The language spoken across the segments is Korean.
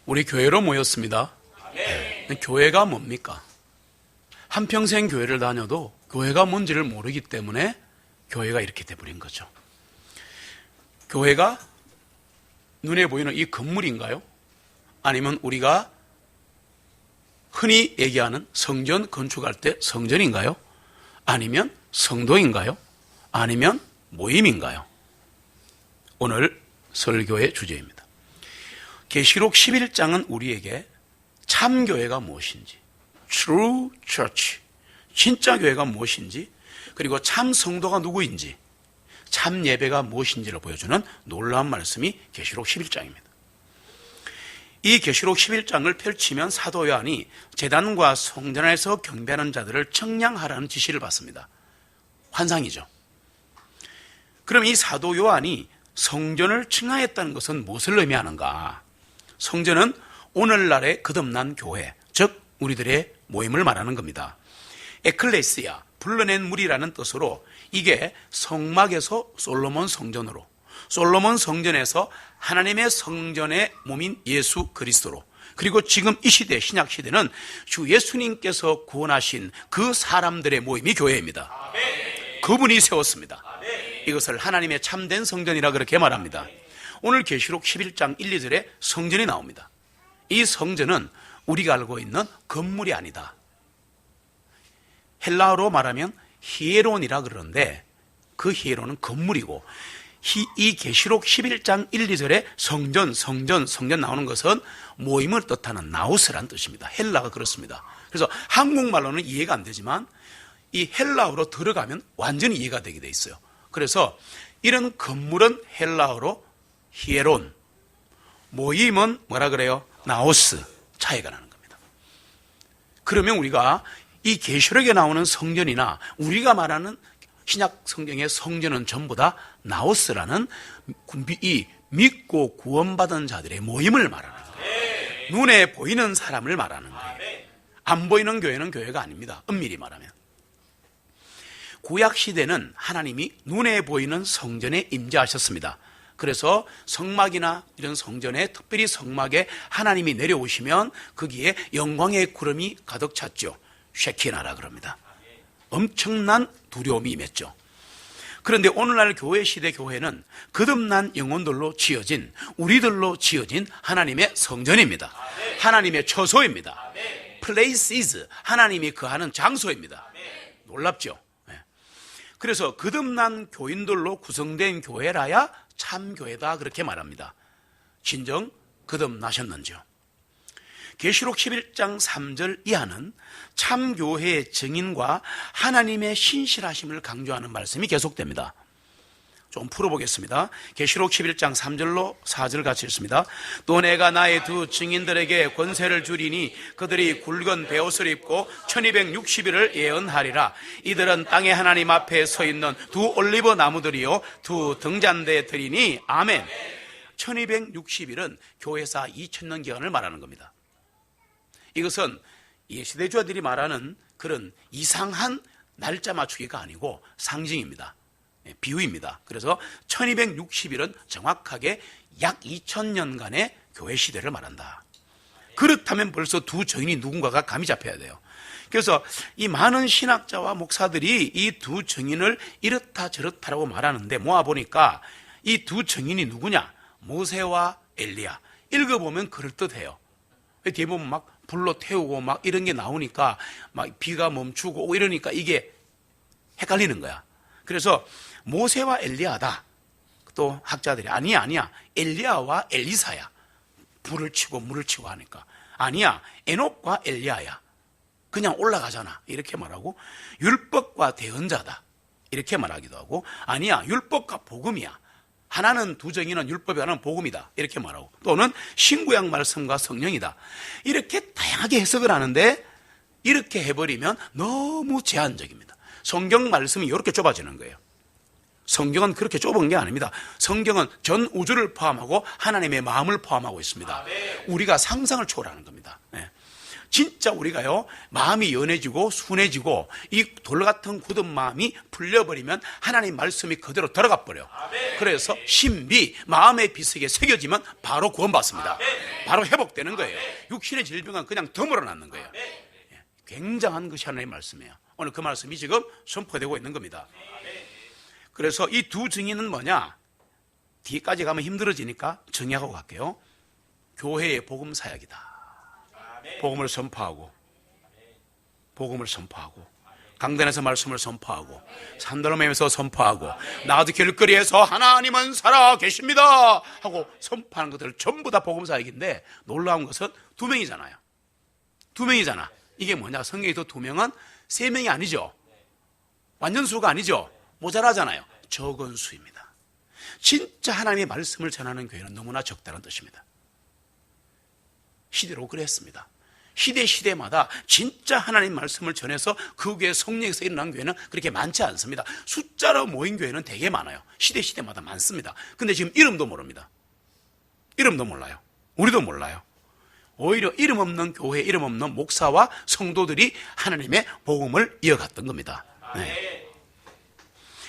우리 교회로 모였습니다. 교회가 뭡니까? 한평생 교회를 다녀도 교회가 뭔지를 모르기 때문에 교회가 이렇게 돼버린 거죠. 교회가 눈에 보이는 이 건물인가요? 아니면 우리가 흔히 얘기하는 성전 건축할 때 성전인가요? 아니면 성도인가요? 아니면 모임인가요? 오늘 설교의 주제입니다. 계시록 11장은 우리에게 참교회가 무엇인지, True Church, 진짜 교회가 무엇인지, 그리고 참 성도가 누구인지, 참 예배가 무엇인지를 보여주는 놀라운 말씀이 계시록 11장입니다. 이 계시록 11장을 펼치면 사도 요한이 제단과 성전 안에서 경배하는 자들을 청량하라는 지시를 받습니다. 환상이죠. 그럼 이 사도 요한이 성전을 청하했다는 것은 무엇을 의미하는가? 성전은 오늘날의 거듭난 교회, 즉 우리들의 모임을 말하는 겁니다. 에클레시아, 불러낸 무리라는 뜻으로 이게 성막에서 솔로몬 성전으로, 솔로몬 성전에서 하나님의 성전의 몸인 예수 그리스도로, 그리고 지금 이 시대, 신약 시대는 주 예수님께서 구원하신 그 사람들의 모임이 교회입니다. 그분이 세웠습니다. 이것을 하나님의 참된 성전이라 그렇게 말합니다. 오늘 계시록 11장 1, 2절에 성전이 나옵니다. 이 성전은 우리가 알고 있는 건물이 아니다. 헬라어로 말하면 히에론이라 그러는데 그 히에론은 건물이고, 이 계시록 11장 1, 2절에 성전 나오는 것은 모임을 뜻하는 나우스라는 뜻입니다. 헬라가 그렇습니다. 그래서 한국말로는 이해가 안 되지만 이 헬라어로 들어가면 완전히 이해가 되게 돼 있어요. 그래서 이런 건물은 헬라어로 히에론, 모임은 뭐라 그래요? 나우스, 차이가 나는 겁니다. 그러면 우리가 이 계시록에 나오는 성전이나 우리가 말하는 신약 성경의 성전은 전부 다 나우스라는 이 믿고 구원받은 자들의 모임을 말하는 거예요. 눈에 보이는 사람을 말하는 거예요. 안 보이는 교회는 교회가 아닙니다. 엄밀히 말하면. 구약 시대는 하나님이 눈에 보이는 성전에 임재하셨습니다. 그래서 성막이나 이런 성전에, 특별히 성막에 하나님이 내려오시면 거기에 영광의 구름이 가득 찼죠. 쉐키나라 그럽니다. 엄청난 두려움이 임했죠. 그런데 오늘날 교회 시대 교회는 거듭난 영혼들로 지어진, 우리들로 지어진 하나님의 성전입니다. 하나님의 처소입니다. Places, 하나님이 거하는 장소입니다. 놀랍죠? 그래서 거듭난 교인들로 구성된 교회라야 참교회다 그렇게 말합니다. 진정 거듭나셨는지요? 계시록 11장 3절 이하는 참교회의 증인과 하나님의 신실하심을 강조하는 말씀이 계속됩니다. 좀 풀어보겠습니다. 계시록 11장 3절로 4절 같이 읽습니다. 또 내가 나의 두 증인들에게 권세를 주리니 그들이 굵은 베옷을 입고 1260일을 예언하리라. 이들은 땅의 하나님 앞에 서 있는 두 올리브 나무들이요 두 등잔대들이니 아멘. 1260일은 교회사 2000년 기간을 말하는 겁니다. 이것은 예시대주자들이 말하는 그런 이상한 날짜 맞추기가 아니고 상징입니다. 비유입니다. 그래서 1260일은 정확하게 약 2000년간의 교회 시대를 말한다. 그렇다면 벌써 두 증인이 누군가가 감이 잡혀야 돼요. 그래서 이 많은 신학자와 목사들이 이 두 증인을 이렇다 저렇다라고 말하는데 모아보니까 이 두 증인이 누구냐? 모세와 엘리야. 읽어보면 그럴듯해요. 뒤에 보면 막 불로 태우고 막 이런 게 나오니까 막 비가 멈추고 이러니까 이게 헷갈리는 거야. 그래서 모세와 엘리야다. 또 학자들이 아니야 엘리야와 엘리사야. 불을 치고 물을 치고 하니까 아니야 에녹과 엘리야야. 그냥 올라가잖아 이렇게 말하고 율법과 대언자다 이렇게 말하기도 하고 아니야 율법과 복음이야. 하나는 두 증인은 율법이, 하나는 복음이다 이렇게 말하고 또는 신구약 말씀과 성령이다 이렇게 다양하게 해석을 하는데 이렇게 해버리면 너무 제한적입니다. 성경 말씀이 이렇게 좁아지는 거예요. 성경은 그렇게 좁은 게 아닙니다. 성경은 전 우주를 포함하고 하나님의 마음을 포함하고 있습니다. 우리가 상상을 초월하는 겁니다. 진짜 우리가요, 마음이 연해지고 순해지고 이 돌 같은 굳은 마음이 풀려버리면 하나님 말씀이 그대로 들어가 버려. 그래서 신비, 마음의 비석에 새겨지면 바로 구원받습니다. 바로 회복되는 거예요. 육신의 질병은 그냥 드물어놨는 거예요. 굉장한 것이 하나님의 말씀이에요. 오늘 그 말씀이 지금 선포되고 있는 겁니다. 그래서 이 두 증인은 뭐냐? 뒤까지 가면 힘들어지니까 정리하고 갈게요. 교회의 복음 사역이다. 복음을 선포하고, 복음을 선포하고, 강단에서 말씀을 선포하고, 산더러매에서 선포하고, 나도 길거리에서 하나님은 살아 계십니다 하고 선포하는 것들 전부 다 복음 사역인데, 놀라운 것은 2명이잖아요. 2명이잖아. 이게 뭐냐? 성경에도 2명은 3명이 아니죠. 완전 수가 아니죠. 모자라잖아요. 적은 수입니다. 진짜 하나님의 말씀을 전하는 교회는 너무나 적다는 뜻입니다. 시대로 그랬습니다. 시대마다 진짜 하나님 말씀을 전해서 그 교회 성령에서 일어난 교회는 그렇게 많지 않습니다. 숫자로 모인 교회는 되게 많아요. 시대마다 많습니다. 근데 지금 이름도 모릅니다. 이름도 몰라요. 우리도 몰라요. 오히려 이름 없는 교회, 이름 없는 목사와 성도들이 하나님의 복음을 이어갔던 겁니다. 네.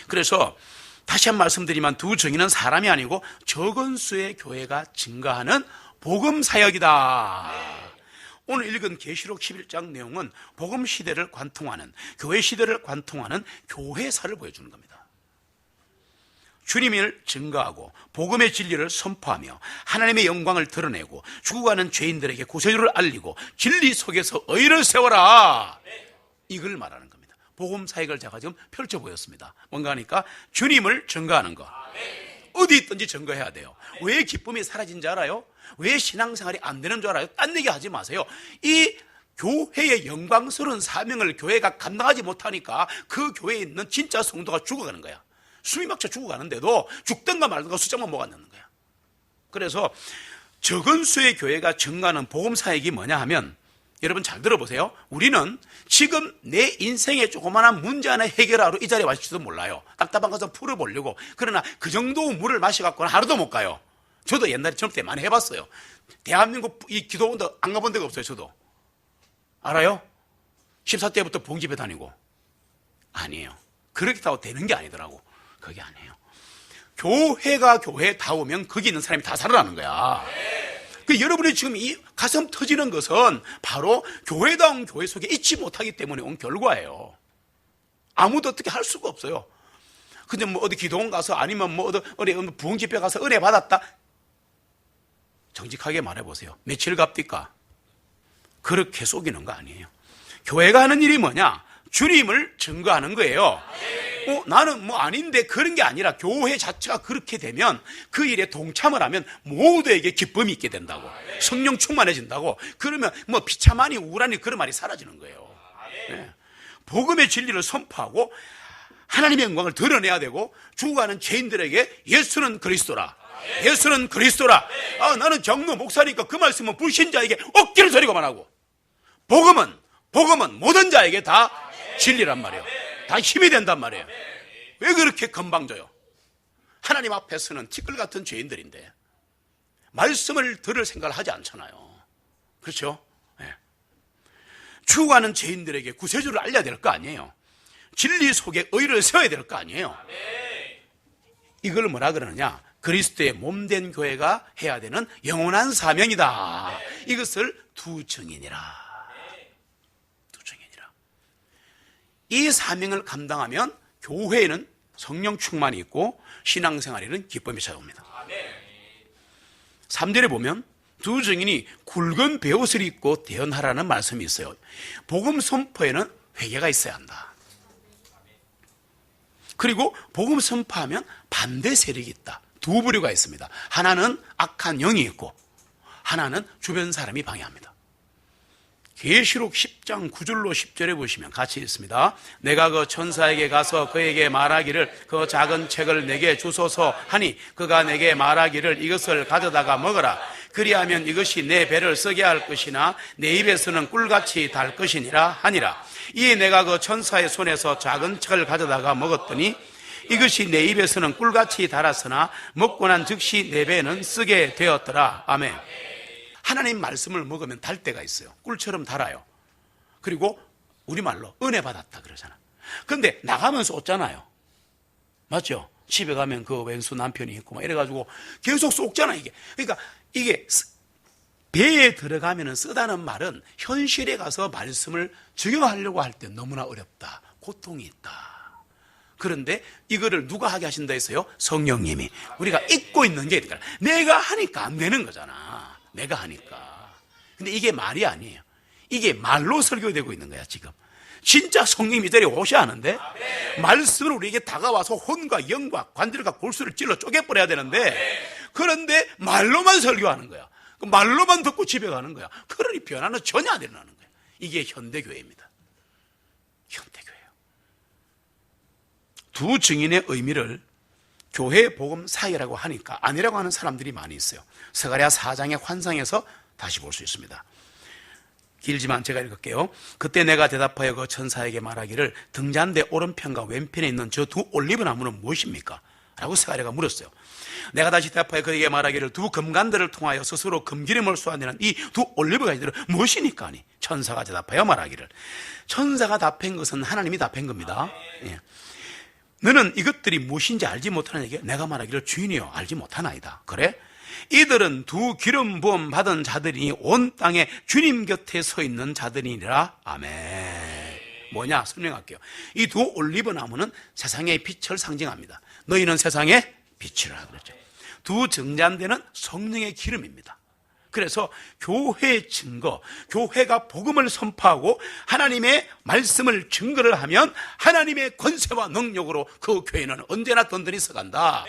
그래서 다시 한 말씀드리면 두 증인은 사람이 아니고 적은 수의 교회가 증가하는 복음 사역이다. 오늘 읽은 계시록 11장 내용은 복음 시대를 관통하는, 교회 시대를 관통하는 교회사를 보여주는 겁니다. 주님을 증거하고 복음의 진리를 선포하며 하나님의 영광을 드러내고 죽어가는 죄인들에게 구세주를 알리고 진리 속에서 의를 세워라. 이걸 말하는 겁니다. 복음 사역을 제가 지금 펼쳐 보였습니다. 뭔가 하니까 주님을 증거하는 것. 어디 있든지 증거해야 돼요. 왜 기쁨이 사라진 줄 알아요? 왜 신앙생활이 안 되는 줄 알아요? 딴 얘기 하지 마세요. 이 교회의 영광스러운 사명을 교회가 감당하지 못하니까 그 교회에 있는 진짜 성도가 죽어가는 거야. 숨이 막혀 죽어가는데도 죽든가 말든가 숫자만 모아넣는 거야. 그래서 적은 수의 교회가 증가하는 복음 사역이 뭐냐 하면, 여러분 잘 들어보세요. 우리는 지금 내 인생의 조그마한 문제 하나 해결하러 이 자리에 왔을지도 몰라요. 답답한 것을 풀어보려고. 그러나 그 정도 물을 마셔갖고는 하루도 못 가요. 저도 옛날에 젊을 때 많이 해봤어요. 대한민국 이 기도원도 안 가본 데가 없어요. 저도. 알아요? 14대부터 봉집회 다니고. 아니에요. 그렇게 되는 게 아니더라고. 그게 아니에요. 교회가 교회다우면 거기 있는 사람이 다 살아나는 거야. 그 여러분이 지금 이 가슴 터지는 것은 바로 교회다운 교회 속에 있지 못하기 때문에 온 결과예요. 아무도 어떻게 할 수가 없어요. 근데 뭐 어디 기도원 가서 아니면 뭐 어디 부흥집회 가서 은혜 받았다. 정직하게 말해보세요. 며칠 갑니까? 그렇게 속이는 거 아니에요. 교회가 하는 일이 뭐냐? 주님을 증거하는 거예요. 나는 뭐 아닌데, 그런 게 아니라 교회 자체가 그렇게 되면 그 일에 동참을 하면 모두에게 기쁨이 있게 된다고. 성령 충만해진다고. 그러면 뭐 비참하니 우울하니 그런 말이 사라지는 거예요. 네. 복음의 진리를 선포하고 하나님의 영광을 드러내야 되고, 죽어가는 죄인들에게 예수는 그리스도라. 예수는 그리스도라. 나는 장로 목사니까 그 말씀은 불신자에게 억지로 저리고만 하고, 복음은 모든 자에게 다 진리란 말이에요. 다 힘이 된단 말이에요. 왜 그렇게 건방져요? 하나님 앞에서는 티끌 같은 죄인들인데 말씀을 들을 생각을 하지 않잖아요. 그렇죠? 네. 죽어가는 죄인들에게 구세주를 알려야 될 거 아니에요. 진리 속에 의를 세워야 될 거 아니에요. 이걸 뭐라 그러느냐? 그리스도의 몸된 교회가 해야 되는 영원한 사명이다. 이것을 두 증인이라. 이 사명을 감당하면 교회에는 성령 충만이 있고 신앙생활에는 기쁨이 찾아옵니다. 3절에 보면 두 증인이 굵은 베옷을 입고 대언하라는 말씀이 있어요. 복음 선포에는 회개가 있어야 한다. 그리고 복음 선포하면 반대 세력이 있다. 두 부류가 있습니다. 하나는 악한 영이 있고 하나는 주변 사람이 방해합니다. 계시록 10장 9절로 10절에 보시면 같이 읽습니다. 내가 그 천사에게 가서 그에게 말하기를 그 작은 책을 내게 주소서 하니 그가 내게 말하기를 이것을 가져다가 먹어라. 그리하면 이것이 내 배를 쓰게 할 것이나 내 입에서는 꿀같이 달 것이니라 하니라. 이에 내가 그 천사의 손에서 작은 책을 가져다가 먹었더니 이것이 내 입에서는 꿀같이 달았으나 먹고 난 즉시 내 배는 쓰게 되었더라. 아멘. 하나님 말씀을 먹으면 달 때가 있어요. 꿀처럼 달아요. 그리고 우리말로 은혜 받았다 그러잖아. 근데 나가면서 쏟잖아요. 맞죠? 집에 가면 그 왼수 남편이 있고 막 이래가지고 계속 쏟잖아 이게. 그러니까 이게 배에 들어가면 쓰다는 말은 현실에 가서 말씀을 적용하려고 할 때 너무나 어렵다. 고통이 있다. 그런데 이거를 누가 하게 하신다 했어요? 성령님이. 우리가 잊고 있는 게 있다. 내가 하니까 안 되는 거잖아. 내가 하니까. 근데 이게 말이 아니에요. 이게 말로 설교되고 있는 거야 지금. 진짜 성령님이 이 자리에 오셔야 하는데 말씀을 우리에게 다가와서 혼과 영과 관절과 골수를 찔러 쪼개버려야 되는데 그런데 말로만 설교하는 거야. 말로만 듣고 집에 가는 거야. 그러니 변화는 전혀 안 일어나는 거야. 이게 현대교회입니다. 현대교회예요. 두 증인의 의미를 교회 복음 사이라고 하니까 아니라고 하는 사람들이 많이 있어요. 스가랴 4장의 환상에서 다시 볼 수 있습니다. 길지만 제가 읽을게요. 그때 내가 대답하여 그 천사에게 말하기를 등잔대 오른편과 왼편에 있는 저 두 올리브 나무는 무엇입니까? 라고 스가랴가 물었어요. 내가 다시 대답하여 그에게 말하기를 두 금관들을 통하여 스스로 금기름을 쏘아내는 이 두 올리브 가지들은 무엇이니까 하니 천사가 대답하여 말하기를. 천사가 답한 것은 하나님이 답한 겁니다. 예. 너는 이것들이 무엇인지 알지 못하느냐. 내가 말하기를 주인이여 알지 못하나이다. 그래? 이들은 두 기름 부음 받은 자들이 온 땅에 주님 곁에 서 있는 자들이니라. 아멘. 뭐냐 설명할게요. 이 두 올리브 나무는 세상의 빛을 상징합니다. 너희는 세상의 빛이라 그랬죠. 두 정잔대는 성령의 기름입니다. 그래서 교회의 증거, 교회가 복음을 선포하고 하나님의 말씀을 증거를 하면 하나님의 권세와 능력으로 그 교회는 언제나 든든히 서간다.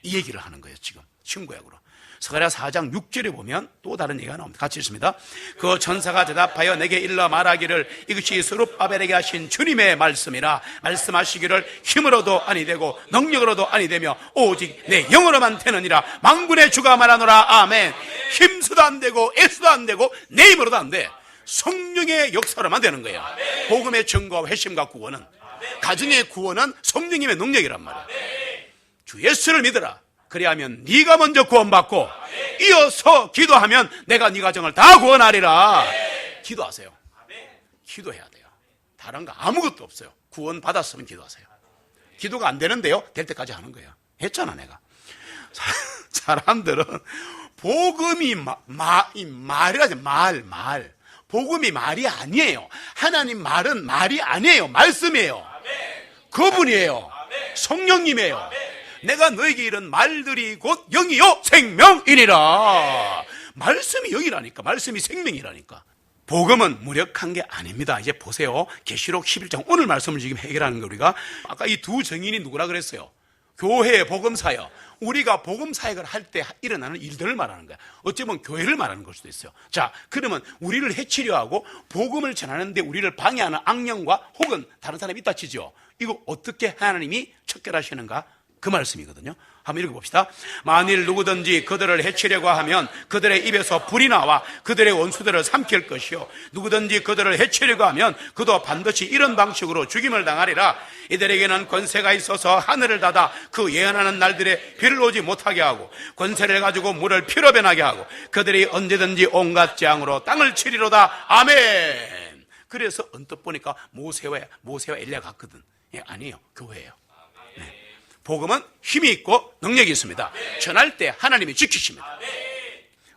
이 얘기를 하는 거예요 지금 신구약으로. 스가랴 4장 6절에 보면 또 다른 얘기가 나옵니다. 같이 읽습니다. 그 천사가 대답하여 내게 일러 말하기를 이것이 스룹바벨에게 하신 주님의 말씀이라. 말씀하시기를 힘으로도 아니 되고 능력으로도 아니 되며 오직 내 영으로만 되느니라. 만군의 주가 말하노라. 아멘. 힘수도 안 되고 애수도 안 되고 내 힘으로도 안 돼. 성령의 역사로만 되는 거예요. 복음의 증거와 회심과 구원은, 가정의 구원은 성령님의 능력이란 말이에요. 주 예수를 믿어라. 그리하면 네가 먼저 구원받고 이어서 기도하면 내가 네 가정을 다 구원하리라. 기도하세요. 기도해야 돼요. 다른 거 아무것도 없어요. 구원 받았으면 기도하세요. 기도가 안 되는데요, 될 때까지 하는 거예요. 했잖아 내가. 사람들은 복음이 말이라지. 말 복음이 말이 아니에요. 하나님 말은 말이 아니에요. 말씀이에요. 그분이에요. 성령님이에요. 내가 너에게 이런 말들이 곧 영이요 생명이니라. 말씀이 영이라니까. 말씀이 생명이라니까. 복음은 무력한 게 아닙니다. 이제 보세요. 계시록 11장 오늘 말씀을 지금 해결하는 거. 우리가 아까 이 두 증인이 누구라 그랬어요? 교회의 복음사역. 우리가 복음사역을 할 때 일어나는 일들을 말하는 거야. 어쩌면 교회를 말하는 걸 수도 있어요. 자, 그러면 우리를 해치려 하고 복음을 전하는데 우리를 방해하는 악령과 혹은 다른 사람이 있다 치죠. 이거 어떻게 하나님이 척결하시는가? 그 말씀이거든요. 한번 읽어봅시다. 만일 누구든지 그들을 해치려고 하면 그들의 입에서 불이 나와 그들의 원수들을 삼킬 것이요 누구든지 그들을 해치려고 하면 그도 반드시 이런 방식으로 죽임을 당하리라. 이들에게는 권세가 있어서 하늘을 닫아 그 예언하는 날들에 비를 오지 못하게 하고 권세를 가지고 물을 피로 변하게 하고 그들이 언제든지 온갖 재앙으로 땅을 치리로다. 아멘. 그래서 언뜻 보니까 모세와 엘리야가 갔거든. 예, 아니에요. 교회예요. 복음은 힘이 있고 능력이 있습니다. 전할 때 하나님이 지키십니다.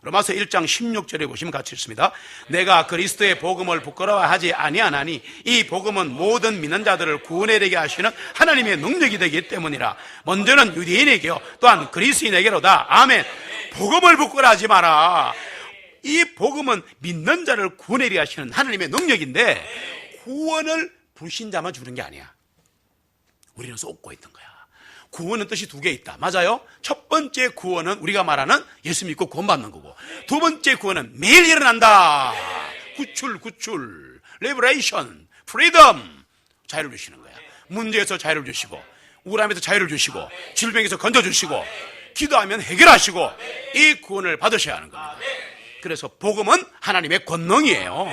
로마서 1장 16절에 보시면 같이 읽습니다. 내가 그리스도의 복음을 부끄러워하지 아니하나니 이 복음은 모든 믿는 자들을 구원하게 하시는 하나님의 능력이 되기 때문이라. 먼저는 유대인에게요 또한 그리스인에게로다. 아멘. 복음을 부끄러워하지 마라. 이 복음은 믿는 자를 구원하게 하시는 하나님의 능력인데 구원을 불신자만 주는 게 아니야. 우리는 쏟고 있는 거야. 구원은 뜻이 두 개 있다. 맞아요? 첫 번째 구원은 우리가 말하는 예수 믿고 구원받는 거고, 두 번째 구원은 매일 일어난다. 구출, 리버레이션, 프리덤. 자유를 주시는 거야. 문제에서 자유를 주시고, 우울함에서 자유를 주시고, 질병에서 건져주시고, 기도하면 해결하시고, 이 구원을 받으셔야 하는 겁니다. 그래서 복음은 하나님의 권능이에요.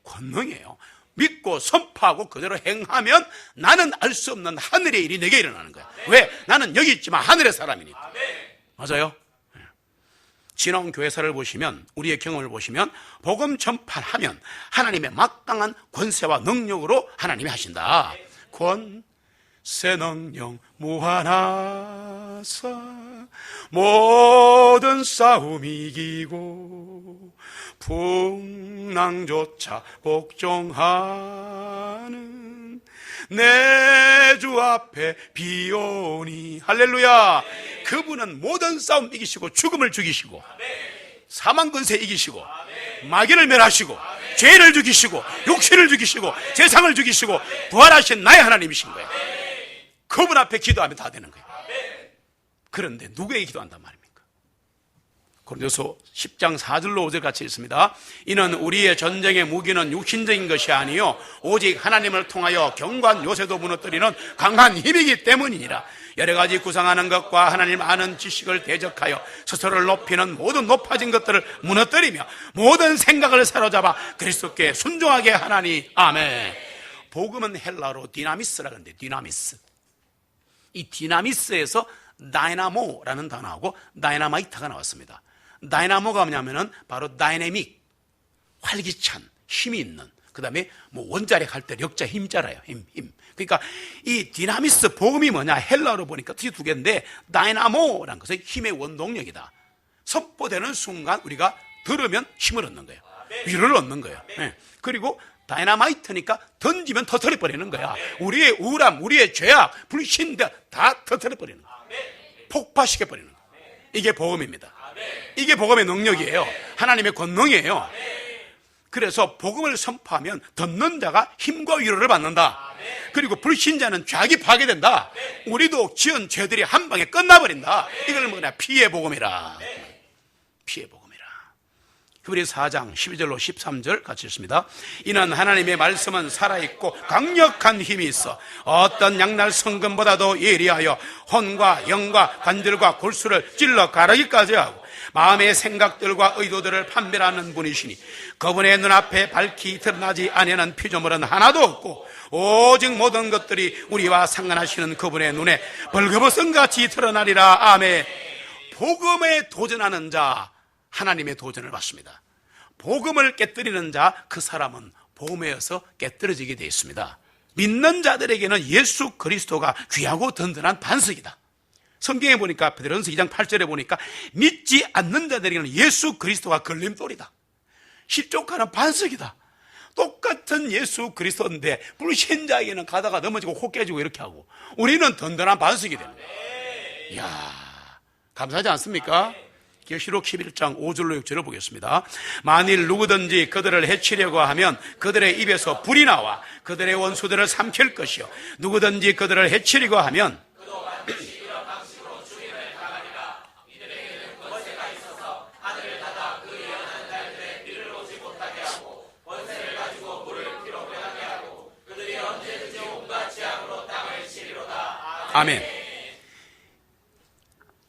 권능이에요. 믿고 선포하고 그대로 행하면 나는 알 수 없는 하늘의 일이 내게 일어나는 거야. 왜? 나는 여기 있지만 하늘의 사람이니까. 맞아요? 지나온 교회사를 보시면, 우리의 경험을 보시면 복음 전파하면 하나님의 막강한 권세와 능력으로 하나님이 하신다. 권세 능력 무한하사 모든 싸움 이기고 풍랑조차 복종하는 내 주 앞에 비오니. 할렐루야. 그분은 모든 싸움 이기시고 죽음을 죽이시고 사망 권세 이기시고 마귀를 멸하시고 죄를 죽이시고 육신을 죽이시고 세상을 죽이시고 부활하신 나의 하나님이신 거예요. 그분 앞에 기도하면 다 되는 거예요. 그런데 누구에게 기도한단 말입니까? 고린도서 10장 4절로 5절 같이 있습니다. 이는 우리의 전쟁의 무기는 육신적인 것이 아니요 오직 하나님을 통하여 경관 요새도 무너뜨리는 강한 힘이기 때문이니라. 여러 가지 구상하는 것과 하나님 아는 지식을 대적하여 스스로를 높이는 모든 높아진 것들을 무너뜨리며 모든 생각을 사로잡아 그리스도께 순종하게 하나니. 아멘. 복음은 헬라어로 디나미스라고 하는데, 디나미스, 이 디나미스에서 다이나모라는 단어하고 다이나마이트가 나왔습니다. 다이나모가 뭐냐면은 바로 다이내믹, 활기찬, 힘이 있는, 그 다음에 뭐 원자력 할 때 력자 힘자라요. 힘. 그러니까 이 디나미스, 복음이 뭐냐, 헬라어로 보니까 두 개인데, 다이나모라는 것은 힘의 원동력이다. 선포되는 순간 우리가 들으면 힘을 얻는 거예요. 위로를 얻는 거예요. 네. 그리고 다이나마이트니까 던지면 터뜨려버리는 거야. 우리의 우울함, 우리의 죄악, 불신들 다 터뜨려버리는 거야. 폭파시켜버리는 거야. 이게 복음입니다. 이게 복음의 능력이에요. 하나님의 권능이에요. 그래서 복음을 선포하면 듣는 자가 힘과 위로를 받는다. 그리고 불신자는 죄악이 파괴된다. 우리도 지은 죄들이 한 방에 끝나버린다. 이걸 뭐냐, 피의 복음이라. 피의 복음이라. 히브리서 4장 12절로 13절 같이 읽습니다. 이는 하나님의 말씀은 살아있고 강력한 힘이 있어 어떤 양날 성금보다도 예리하여 혼과 영과 관절과 골수를 찔러 가르기까지 하고 마음의 생각들과 의도들을 판별하는 분이시니 그분의 눈앞에 밝히 드러나지 아니하는 피조물은 하나도 없고 오직 모든 것들이 우리와 상관하시는 그분의 눈에 벌거벗은같이 드러나리라. 아멘. 복음에 도전하는 자, 하나님의 도전을 받습니다. 복음을 깨뜨리는 자, 그 사람은 복음에서 깨뜨려지게 되어 있습니다. 믿는 자들에게는 예수 그리스도가 귀하고 든든한 반석이다. 성경에 보니까 베드로전서 2장 8절에 보니까 믿지 않는 자들에게는 예수 그리스도가 걸림돌이다. 실족하는 반석이다. 똑같은 예수 그리스도인데 불신자에게는 가다가 넘어지고 코 깨지고 이렇게 하고, 우리는 든든한 반석이 되는 거예요. 이야, 감사하지 않습니까? 계시록 11장 5절로 6절을 보겠습니다. 만일 누구든지 그들을 해치려고 하면 그들의 입에서 불이 나와 그들의 원수들을 삼킬 것이요 누구든지 그들을 해치려고 하면 아멘.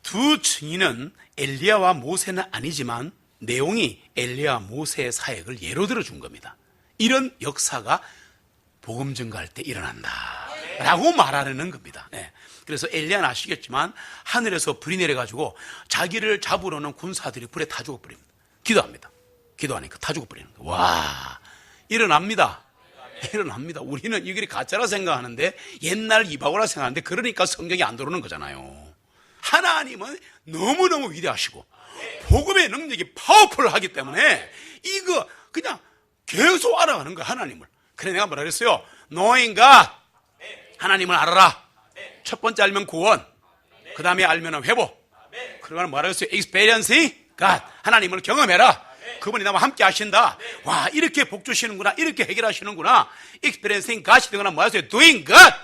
두 증인은 엘리야와 모세는 아니지만 내용이 엘리야와 모세의 사역을 예로 들어준 겁니다. 이런 역사가 복음 증거할 때 일어난다 라고 말하려는 겁니다. 네. 그래서 엘리야는 아시겠지만 하늘에서 불이 내려가지고 자기를 잡으러는 군사들이 불에 타 죽어버립니다. 기도합니다. 기도하니까 타 죽어버리는 거예요. 와, 일어납니다. 일어납니다. 우리는 이게 가짜라 생각하는데, 옛날 이바고라 생각하는데, 그러니까 성경이 안 들어오는 거잖아요. 하나님은 너무너무 위대하시고 복음의 능력이 파워풀하기 때문에 이거 그냥 계속 알아가는 거야, 하나님을. 그래 내가 뭐라 그랬어요? Knowing God, 하나님을 알아라. 첫 번째 알면 구원, 그 다음에 알면 회복, 그러면 뭐라 그랬어요? Experience God, 하나님을 경험해라. 그분이 나와 함께 하신다. 와, 이렇게 복 주시는구나, 이렇게 해결하시는구나. Experiencing God이 되거나 뭐 하세요? Doing God,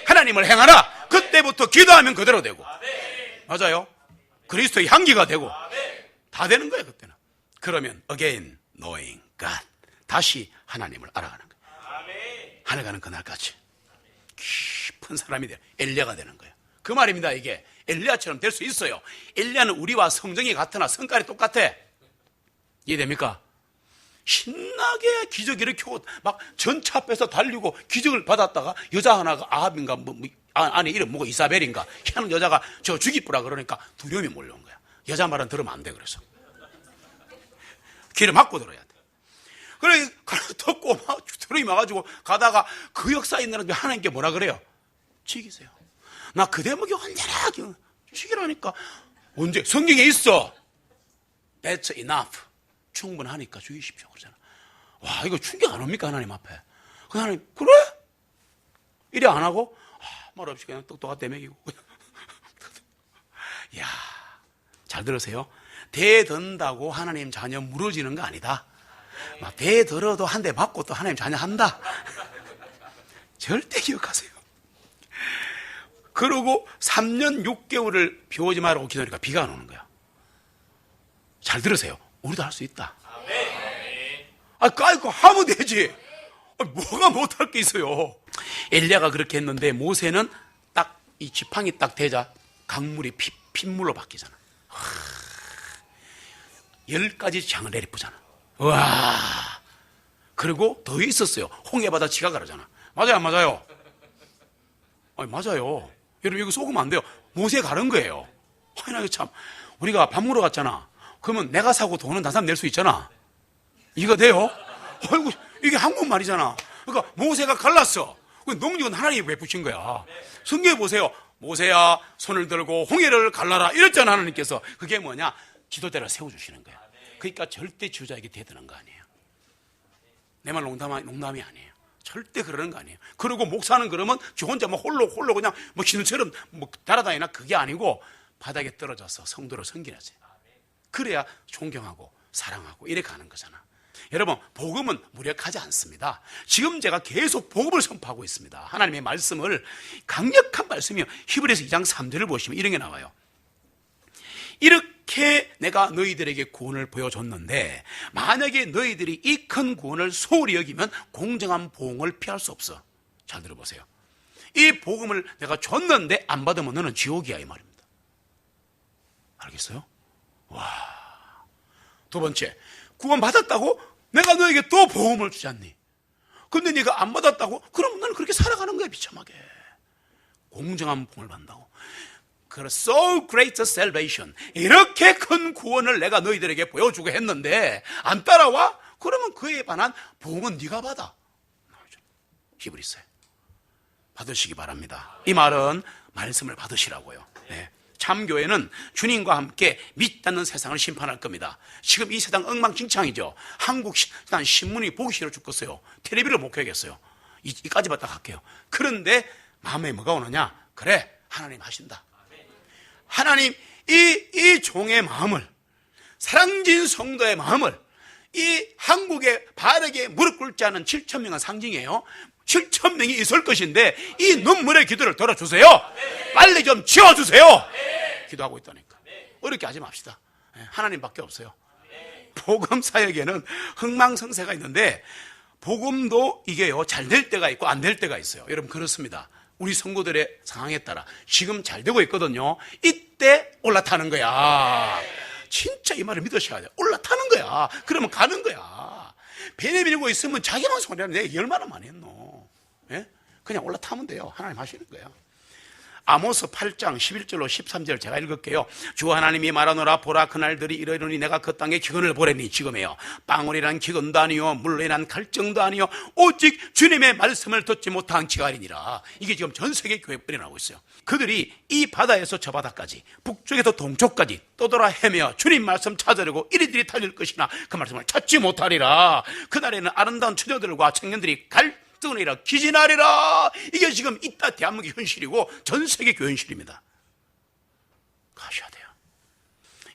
하나님을 행하라. 그때부터 기도하면 그대로 되고, 맞아요, 그리스도의 향기가 되고 다 되는 거예요 그때는. 그러면 again knowing God, 다시 하나님을 알아가는 거예요. 하늘 가는 그날까지 깊은 사람이 돼요. 엘리야가 되는 거예요. 그 말입니다. 이게 엘리야처럼 될 수 있어요. 엘리야는 우리와 성정이 같으나 성깔이 똑같아. 이해됩니까? 신나게 기적 일으키고 막 전차 앞에서 달리고 기적을 받았다가 여자 하나가 아합인가 안에 이름 뭐고 이사벨인가 하는 여자가 저 죽이쁘라 그러니까 두려움이 몰려온 거야. 여자 말은 들으면 안 돼. 그래서 귀를 막고 들어야 돼. 그래, 덮고 막 주름이 와가지고 가다가 그 역사에 있는 하나님께 뭐라 그래요? 죽이세요. 나 그 대목이 언제나 죽이라니까. 언제? 성경에 있어. That's enough. 충분하니까 죽이십시오. 그러잖아. 와, 이거 충격 안 옵니까? 하나님 앞에. 그 하나님, 그래? 이래 안 하고, 말 없이 그냥 똑똑한 대맥이고. 이야, 잘 들으세요. 대든다고 하나님 자녀 무너지는 거 아니다. 막 대들어도 한 대 맞고 또 하나님 자녀 한다. 절대 기억하세요. 그러고 3년 6개월을 비 오지 말라고 기도하니까 비가 안 오는 거야. 잘 들으세요. 우리도 할 수 있다. 까이고 하면 되지. 뭐가 못할 게 있어요. 엘리야가 그렇게 했는데 모세는 딱 이 지팡이 딱 대자 강물이 핏물로 바뀌잖아. 10가지 장을 내리쁘잖아. 와. 그리고 더 있었어요. 홍해바다 지가 가르잖아. 맞아요, 안 맞아요? 맞아요. 여러분, 이거 속으면 안 돼요. 모세 가른 거예요. 나 참. 우리가 밥 먹으러 갔잖아. 그러면 내가 사고 돈은 다른 사람 낼 수 있잖아. 이거 돼요? 아이고, 이게 한국말이잖아. 그러니까 모세가 갈랐어. 농력은 하나님이 베푸신 거야. 성경에 보세요. 모세야, 손을 들고 홍해를 갈라라. 이랬잖아, 하나님께서. 그게 뭐냐? 지도자를 세워주시는 거야. 그러니까 절대 지도자에게 대드는 거 아니에요. 내 말 농담이 아니에요. 절대 그러는 거 아니에요. 그리고 목사는 그러면 지 혼자 뭐 홀로 그냥 뭐 신처럼 뭐 날아다니나 그게 아니고 바닥에 떨어져서 성도로 섬기라지. 그래야 존경하고 사랑하고 이래 가는 거잖아. 여러분, 복음은 무력하지 않습니다. 지금 제가 계속 복음을 선포하고 있습니다. 하나님의 말씀을, 강력한 말씀이요. 히브리서 2장 3절을 보시면 이런 게 나와요. 이렇게 내가 너희들에게 구원을 보여줬는데 만약에 너희들이 이 큰 구원을 소홀히 여기면 공정한 보응을 피할 수 없어. 잘 들어보세요. 이 복음을 내가 줬는데 안 받으면 너는 지옥이야, 이 말입니다. 알겠어요? 와. 두 번째, 구원 받았다고 내가 너에게 또 보험을 주지 않니? 근데 네가 안 받았다고? 그럼 너는 그렇게 살아가는 거야, 비참하게. 공정한 보험을 받는다고. So great salvation. 이렇게 큰 구원을 내가 너희들에게 보여주고 했는데 안 따라와? 그러면 그에 반한 보험은 네가 받아. 히브리서에 받으시기 바랍니다. 이 말은 말씀을 받으시라고요. 네. 참교회는 주님과 함께 믿지 않는 세상을 심판할 겁니다. 지금 이 세상 엉망진창이죠. 한국 신문이 보기 싫어 죽겠어요. 텔레비를 못 켜겠어요. 이까지 봤다 갈게요. 그런데 마음에 뭐가 오느냐? 그래, 하나님 하신다. 하나님, 이 종의 마음을, 사랑진 성도의 마음을, 이 한국에 바르게 무릎 꿇지 않은 7,000명은 상징이에요. 7,000명이 있을 것인데 이 눈물의 기도를 들어주세요. 빨리 좀 지워주세요. 기도하고 있다니까. 어렵게 하지 맙시다. 하나님밖에 없어요. 복음 사역에는 흥망성쇠가 있는데 복음도 이게요, 잘 될 때가 있고 안 될 때가 있어요. 여러분, 그렇습니다. 우리 성도들의 상황에 따라 지금 잘 되고 있거든요. 이때 올라타는 거야. 진짜 이 말을 믿으셔야 돼요. 올라타는 거야. 그러면 가는 거야. 배내 밀고 있으면 자기만 손해하는 내가 얼마나 많이 했노. 예? 그냥 올라타면 돼요. 하나님 하시는 거예요. 아모스 8장 11절로 13절 제가 읽을게요. 주 하나님이 말하노라. 보라, 그날들이 이러이러니 내가 그 땅에 기근을 보내니. 지금에요, 빵울이란 기근도 아니요 물로 인한 갈증도 아니요 오직 주님의 말씀을 듣지 못한 지갈이니라. 이게 지금 전 세계 교회에 일어나고 있어요. 그들이 이 바다에서 저 바다까지, 북쪽에서 동쪽까지 떠돌아 헤매어 주님 말씀 찾으려고 이리들이 달릴 것이나 그 말씀을 찾지 못하리라. 그날에는 아름다운 처녀들과 청년들이 갈등이라 기진하리라. 이게 지금 이따 대한민국의 현실이고 전 세계 교회 현실입니다. 가셔야 돼요.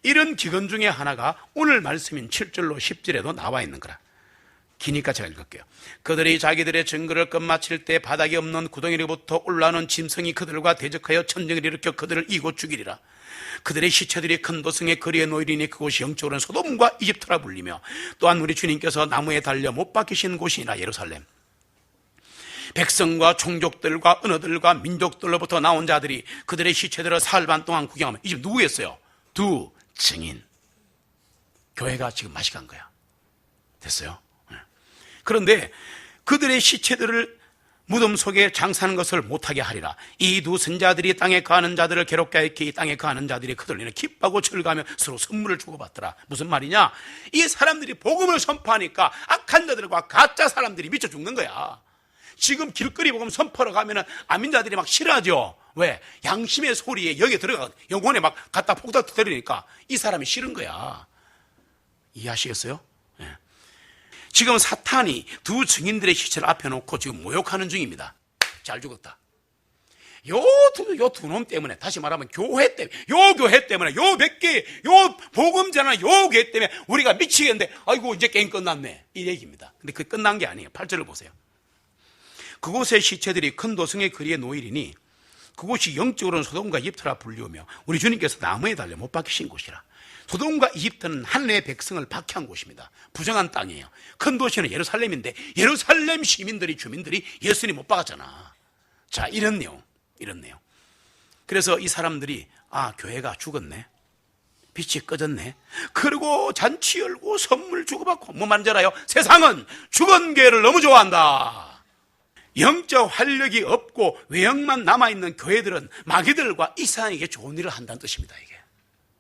이런 기근 중에 하나가 오늘 말씀인 7절로 10절에도 나와 있는 거라. 기니까 제가 읽을게요. 그들이 자기들의 증거를 끝마칠 때 바닥이 없는 구덩이로부터 올라오는 짐승이 그들과 대적하여 천정을 일으켜 그들을 이고 죽이리라. 그들의 시체들이 큰 도성에 거리에 놓이리니 그곳이 영적으로는 소돔과 이집트라 불리며 또한 우리 주님께서 나무에 달려 못 박히신 곳이나 예루살렘. 백성과 종족들과 언어들과 민족들로부터 나온 자들이 그들의 시체들을 사흘 반 동안 구경하면, 이 집 누구였어요? 두 증인. 교회가 지금 맛이 간 거야. 됐어요? 그런데 그들의 시체들을 무덤 속에 장사하는 것을 못하게 하리라. 이 두 선자들이 땅에 거하는 자들을 괴롭게 하였기에 이 땅에 거하는 자들이 그들에게 기뻐하고 즐거워하며 서로 선물을 주고받더라. 무슨 말이냐? 이 사람들이 복음을 선포하니까 악한 자들과 가짜 사람들이 미쳐 죽는 거야. 지금 길거리 복음 선포하러 가면은 아민자들이 막 싫어하죠. 왜? 양심의 소리에 여기에 들어가 영혼에 막 갖다 폭탄 터뜨리니까 이 사람이 싫은 거야. 이해하시겠어요? 예. 지금 사탄이 두 증인들의 시체를 앞에 놓고 지금 모욕하는 중입니다. 잘 죽었다. 요 두 놈 때문에, 다시 말하면 교회 때문에, 요 교회 때문에, 요 몇 개, 요 복음 전하는 요 교회 때문에 우리가 미치겠는데, 아이고, 이제 게임 끝났네. 이 얘기입니다. 근데 그 끝난 게 아니에요. 8절을 보세요. 그곳의 시체들이 큰 도성의 거리에 놓이리니 그곳이 영적으로는 소돔과 이집트라 불리우며 우리 주님께서 나무에 달려 못 박히신 곳이라. 소돔과 이집트는 하늘의 백성을 박해한 곳입니다. 부정한 땅이에요. 큰 도시는 예루살렘인데 예루살렘 시민들이, 주민들이 예수님 못 박았잖아. 자, 이런 내용. 그래서 이 사람들이, 아, 교회가 죽었네, 빛이 꺼졌네, 그리고 잔치 열고 선물 주고받고, 뭐 말인지 알아요? 세상은 죽은 교회를 너무 좋아한다. 영적 활력이 없고 외형만 남아있는 교회들은 마귀들과 이상에게 좋은 일을 한다는 뜻입니다. 이게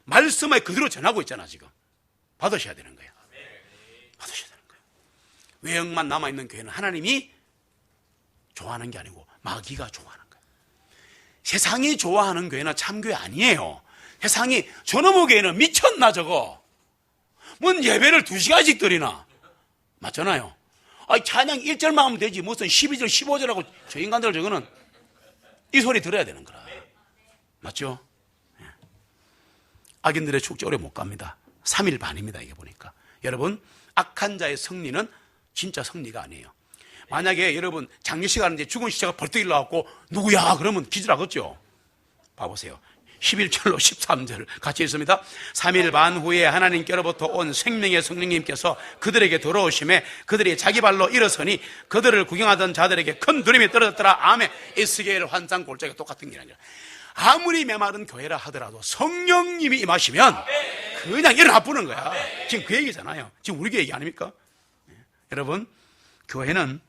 말씀을 그대로 전하고 있잖아. 지금 받으셔야 되는 거예요. 받으셔야 되는 거예요. 외형만 남아있는 교회는 하나님이 좋아하는 게 아니고 마귀가 좋아하는 거예요. 세상이 좋아하는 교회는 참교회 아니에요. 세상이 저놈의 교회는 미쳤나 저거, 뭔 예배를 2시간씩 드리나, 맞잖아요. 아니, 찬양 1절만 하면 되지 무슨 12절 15절하고 저 인간들 저거는 이 소리 들어야 되는 거라. 맞죠? 예. 악인들의 축제 오래 못 갑니다. 3일 반입니다. 이게 보니까 여러분, 악한 자의 승리는 진짜 승리가 아니에요. 만약에 여러분 장례식 하는데 죽은 시체가 벌떡 일어나갖고 누구야 그러면 기절하겠죠. 봐보세요. 11절로 13절 같이 있습니다. 3일 반 후에 하나님께로부터 온 생명의 성령님께서 그들에게 돌아오심에 그들이 자기 발로 일어서니 그들을 구경하던 자들에게 큰 두려움이 떨어졌더라. 아멘. 에스겔 환상 골짜기가 똑같은 게 아니라, 아무리 메마른 교회라 하더라도 성령님이 임하시면 그냥 일어나 보는 거야. 지금 그 얘기잖아요. 지금 우리 얘기 아닙니까? 여러분, 교회는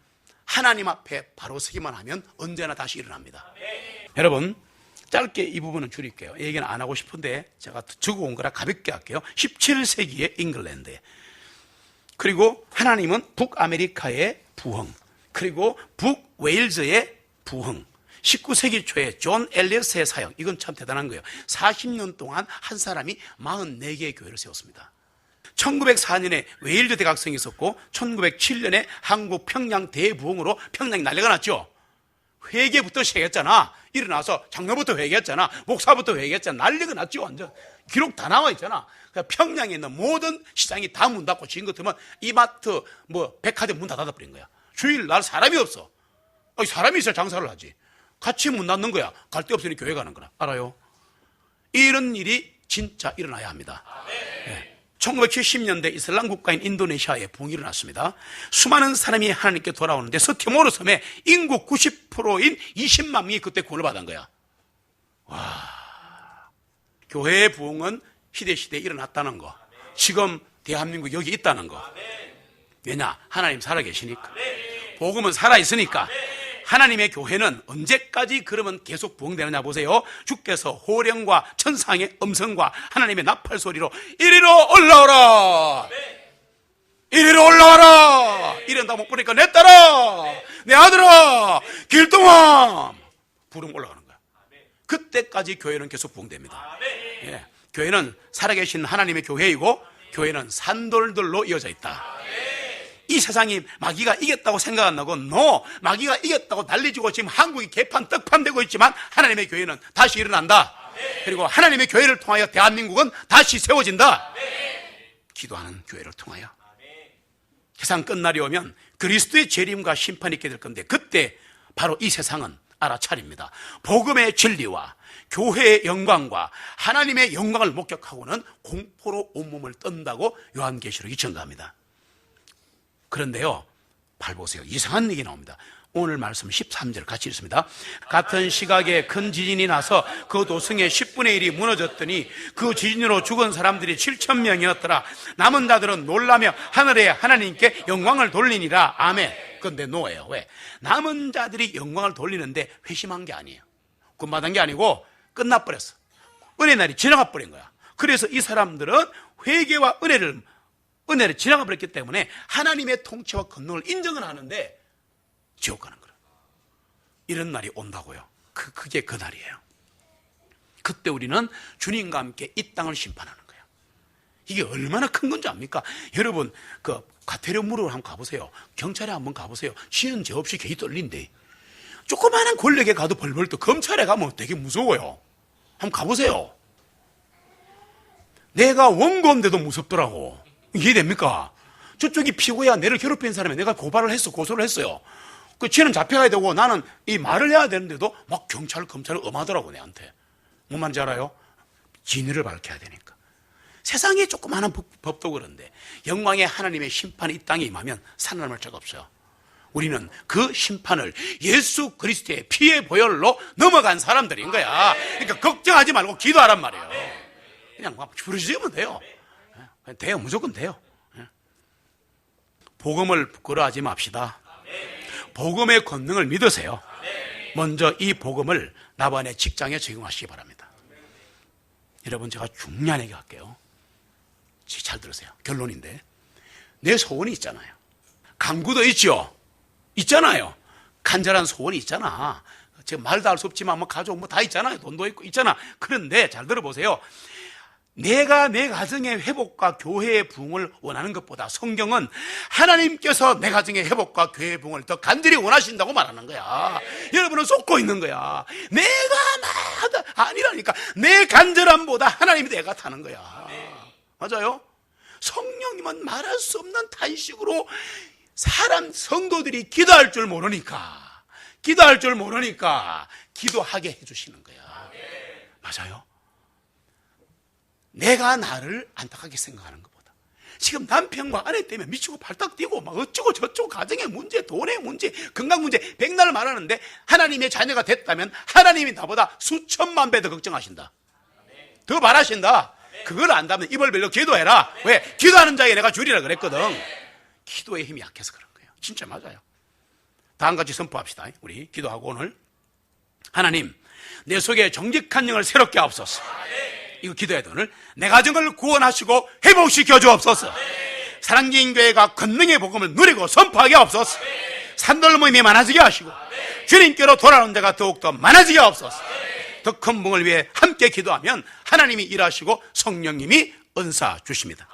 하나님 앞에 바로 서기만 하면 언제나 다시 일어납니다. 여러분, 짧게 이 부분은 줄일게요. 얘기는 안 하고 싶은데 제가 적어온 거라 가볍게 할게요. 17세기의 잉글랜드, 그리고 하나님은 북아메리카의 부흥, 그리고 북웨일즈의 부흥, 19세기 초에 존 엘리엇의 사역, 이건 참 대단한 거예요. 40년 동안 한 사람이 44개의 교회를 세웠습니다. 1904년에 웨일즈 대각성이 있었고 1907년에 한국 평양 대부흥으로 평양이 난리가 났죠. 회개부터 시작했잖아. 일어나서 장로부터 회개했잖아. 목사부터 회개했잖아. 난리가 났죠. 완전 기록 다 나와 있잖아. 그러니까 평양에 있는 모든 시장이 다 문 닫고 지금 같으면 이마트, 뭐 백화점 문 다 닫아버린 거야. 주일날 사람이 없어. 사람이 있어야 장사를 하지. 같이 문 닫는 거야. 갈 데 없으니 교회 가는 거라. 알아요? 이런 일이 진짜 일어나야 합니다. 네. 1970년대 이슬람 국가인 인도네시아에 부흥이 일어났습니다. 수많은 사람이 하나님께 돌아오는데 서티모르 섬에 인구 90%인 20만 명이 그때 구원을 받은 거야. 와, 교회의 부흥은 시대시대에 일어났다는 거, 지금 대한민국 여기 있다는 거. 왜냐? 하나님 살아계시니까, 복음은 살아있으니까. 하나님의 교회는 언제까지 그러면 계속 부흥되느냐 보세요. 주께서 호령과 천상의 음성과 하나님의 나팔 소리로 이리로 올라오라, 이리로 올라와라, 이런다 못 보니까 내 딸아, 내 아들아, 길동아, 부르면 올라가는 거야. 그때까지 교회는 계속 부흥됩니다. 예. 교회는 살아계신 하나님의 교회이고 교회는 산돌들로 이어져 있다. 이 세상이 마귀가 이겼다고 생각 안 나고, 마귀가 이겼다고 난리지고 지금 한국이 개판 떡판되고 있지만 하나님의 교회는 다시 일어난다. 그리고 하나님의 교회를 통하여 대한민국은 다시 세워진다. 기도하는 교회를 통하여. 세상 끝날이 오면 그리스도의 재림과 심판이 있게 될 건데, 그때 바로 이 세상은 알아차립니다. 복음의 진리와 교회의 영광과 하나님의 영광을 목격하고는 공포로 온몸을 떤다고 요한계시록이 증거합니다. 그런데요, 발 보세요. 이상한 얘기 나옵니다. 오늘 말씀 13절 같이 읽습니다. 같은 시각에 큰 지진이 나서 그 도성의 10분의 1이 무너졌더니 그 지진으로 죽은 사람들이 7,000명이었더라. 남은 자들은 놀라며 하늘에 하나님께 영광을 돌리니라. 아멘. 그런데 노예요. 왜? 남은 자들이 영광을 돌리는데 회심한 게 아니에요. 구원받은 게 아니고 끝나버렸어. 은혜 날이 지나가 버린 거야. 그래서 이 사람들은 회개와 은혜를 지나가 버렸기 때문에 하나님의 통치와 권능을 인정은 하는데 지옥 가는 거예요. 이런 날이 온다고요. 그게 그 날이에요. 그때 우리는 주님과 함께 이 땅을 심판하는 거예요. 이게 얼마나 큰 건지 압니까? 여러분, 그 과태료물을 한번 가보세요. 경찰에 한번 가보세요. 지은 죄 없이 개이 떨린대. 조그마한 권력에 가도 벌벌 떠. 검찰에 가면 되게 무서워요. 한번 가보세요. 내가 원고인데도 무섭더라고. 이해됩니까? 저쪽이 피고야 내를 괴롭힌 사람이 내가 고소를 했어요. 그 쟤는 잡혀가야 되고 나는 이 말을 해야 되는데도 막 경찰, 검찰을 엄하더라고, 내한테. 뭔 말인지 알아요? 진위를 밝혀야 되니까. 세상에 조그마한 법도 그런데 영광의 하나님의 심판이 이 땅에 임하면 살아남을 자가 없어요. 우리는 그 심판을 예수 그리스도의 피의 보혈로 넘어간 사람들인 거야. 그러니까 걱정하지 말고 기도하란 말이에요. 그냥 막 부르짖으면 돼요. 돼요. 무조건 돼요. 복음을 부끄러워하지 맙시다. 복음의 권능을 믿으세요. 먼저 이 복음을 나반의 직장에 적용하시기 바랍니다. 여러분, 제가 중요한 얘기 할게요. 잘 들으세요. 결론인데, 내 소원이 있잖아요. 강구도 있죠. 있잖아요. 간절한 소원이 있잖아. 제가 말도 할 수 없지만 뭐 가족 뭐 다 있잖아요. 돈도 있고 있잖아. 그런데 잘 들어보세요. 내가 내 가정의 회복과 교회의 부흥을 원하는 것보다 성경은 하나님께서 내 가정의 회복과 교회의 부흥을 더 간절히 원하신다고 말하는 거야. 여러분은 쏟고 있는 거야. 내가 아니라니까. 내 간절함보다 하나님이 내가 타는 거야. 맞아요? 성령님은 말할 수 없는 탄식으로 성도들이 기도할 줄 모르니까 기도하게 해주시는 거야. 맞아요? 내가 나를 안타깝게 생각하는 것보다 지금 남편과 아내 때문에 미치고 발딱 뛰고 막 어쩌고 저쩌고 가정의 문제, 돈의 문제, 건강 문제 백날 말하는데 하나님의 자녀가 됐다면 하나님이 나보다 수천만 배 더 걱정하신다. 더 바라신다. 그걸 안다면 입을 벌려 기도해라. 왜? 기도하는 자에게 내가 주리라 그랬거든. 기도의 힘이 약해서 그런 거예요. 진짜 맞아요. 다음같이 선포합시다. 우리 기도하고 오늘 하나님, 내 속에 정직한 영을 새롭게 하옵소서. 이거 기도해야 돼. 오늘 내 가정을 구원하시고 회복시켜 주옵소서. 사랑기인 교회가 권능의 복음을 누리고 선포하게 하옵소서. 산돌 모임이 많아지게 하시고 주님께로 돌아오는 자가 더욱더 많아지게 하옵소서. 더 큰 복을 위해 함께 기도하면 하나님이 일하시고 성령님이 은사 주십니다.